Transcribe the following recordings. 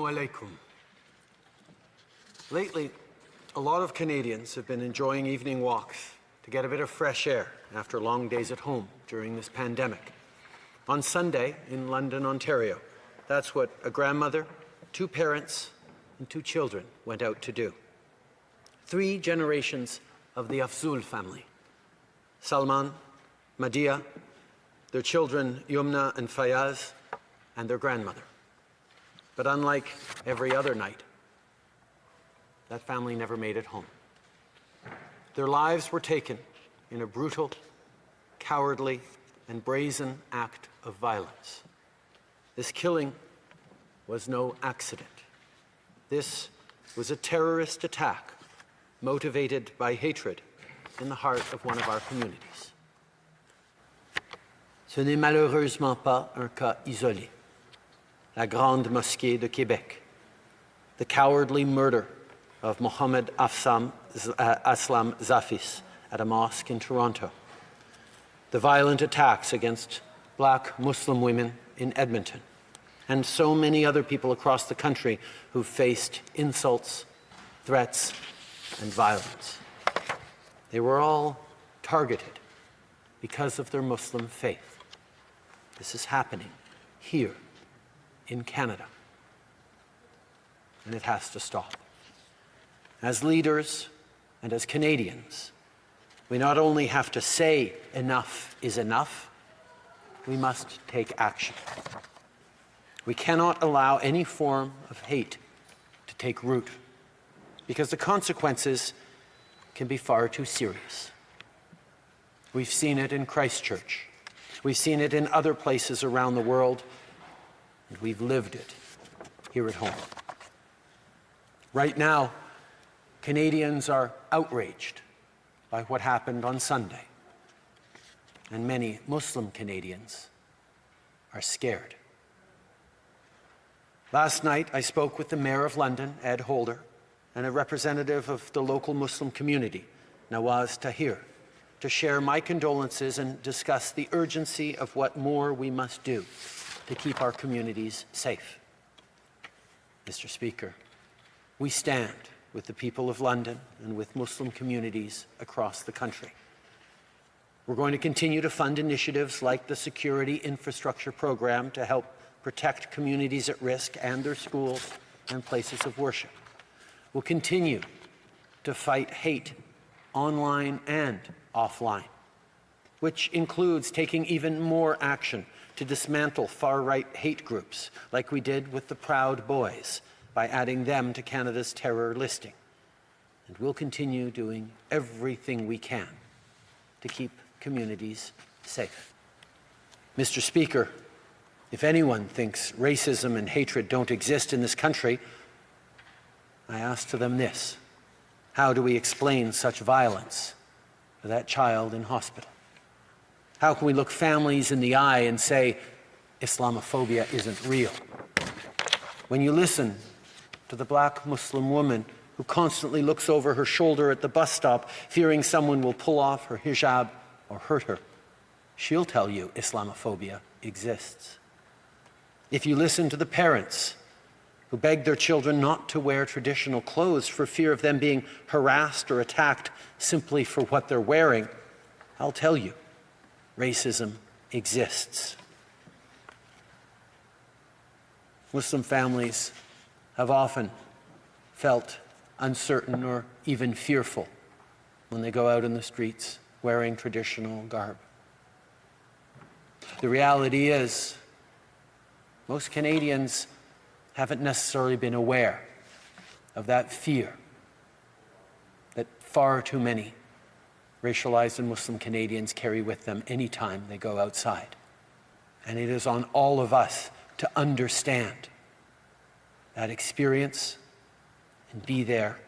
Alaikum. Lately, a lot of Canadians have been enjoying evening walks to get a bit of fresh air after long days at home during this pandemic. On Sunday in London, Ontario, that's what a grandmother, 2 parents, and 2 children went out to do. 3 generations of the Afzul family: Salman, Madia, their children Yumna and Fayaz, and their grandmother. But unlike every other night, that family never made it home. Their lives were taken in a brutal, cowardly, and brazen act of violence. This killing was no accident. This was a terrorist attack motivated by hatred in the heart of one of our communities. Ce n'est malheureusement pas un cas isolé. La Grande Mosquée de Québec, the cowardly murder of Mohammed Aslam Zafis at a mosque in Toronto, the violent attacks against Black Muslim women in Edmonton, and so many other people across the country who faced insults, threats, and violence. They were all targeted because of their Muslim faith. This is happening here in Canada, and it has to stop. As leaders and as Canadians, we not only have to say enough is enough, we must take action. We cannot allow any form of hate to take root, because the consequences can be far too serious. We've seen it in Christchurch. We've seen it in other places around the world, and we've lived it here at home. Right now, Canadians are outraged by what happened on Sunday, and many Muslim Canadians are scared. Last night, I spoke with the Mayor of London, Ed Holder, and a representative of the local Muslim community, Nawaz Tahir, to share my condolences and discuss the urgency of what more we must do to keep our communities safe. Mr. Speaker, we stand with the people of London and with Muslim communities across the country. We're going to continue to fund initiatives like the Security Infrastructure Program to help protect communities at risk and their schools and places of worship. We'll continue to fight hate online and offline, which includes taking even more action to dismantle far-right hate groups, like we did with the Proud Boys, by adding them to Canada's terror listing. And we'll continue doing everything we can to keep communities safe. Mr. Speaker, if anyone thinks racism and hatred don't exist in this country, I ask to them this: how do we explain such violence to that child in hospital? How can we look families in the eye and say Islamophobia isn't real? When you listen to the Black Muslim woman who constantly looks over her shoulder at the bus stop, fearing someone will pull off her hijab or hurt her, she'll tell you Islamophobia exists. If you listen to the parents who beg their children not to wear traditional clothes for fear of them being harassed or attacked simply for what they're wearing, I'll tell you, racism exists. Muslim families have often felt uncertain or even fearful when they go out in the streets wearing traditional garb. The reality is, most Canadians haven't necessarily been aware of that fear that far too many racialized and Muslim Canadians carry with them anytime they go outside. And it is on all of us to understand that experience and be there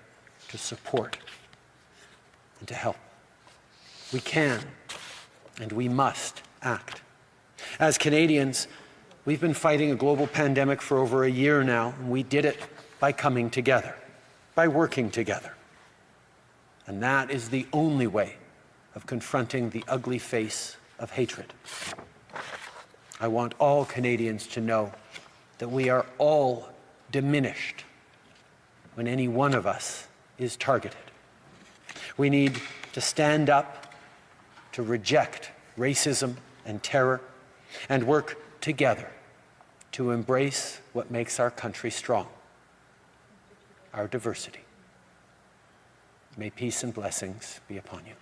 to support and to help. We can and we must act. As Canadians, we've been fighting a global pandemic for over a year now, and we did it by coming together, by working together. And that is the only way of confronting the ugly face of hatred. I want all Canadians to know that we are all diminished when any one of us is targeted. We need to stand up to reject racism and terror and work together to embrace what makes our country strong, our diversity. May peace and blessings be upon you.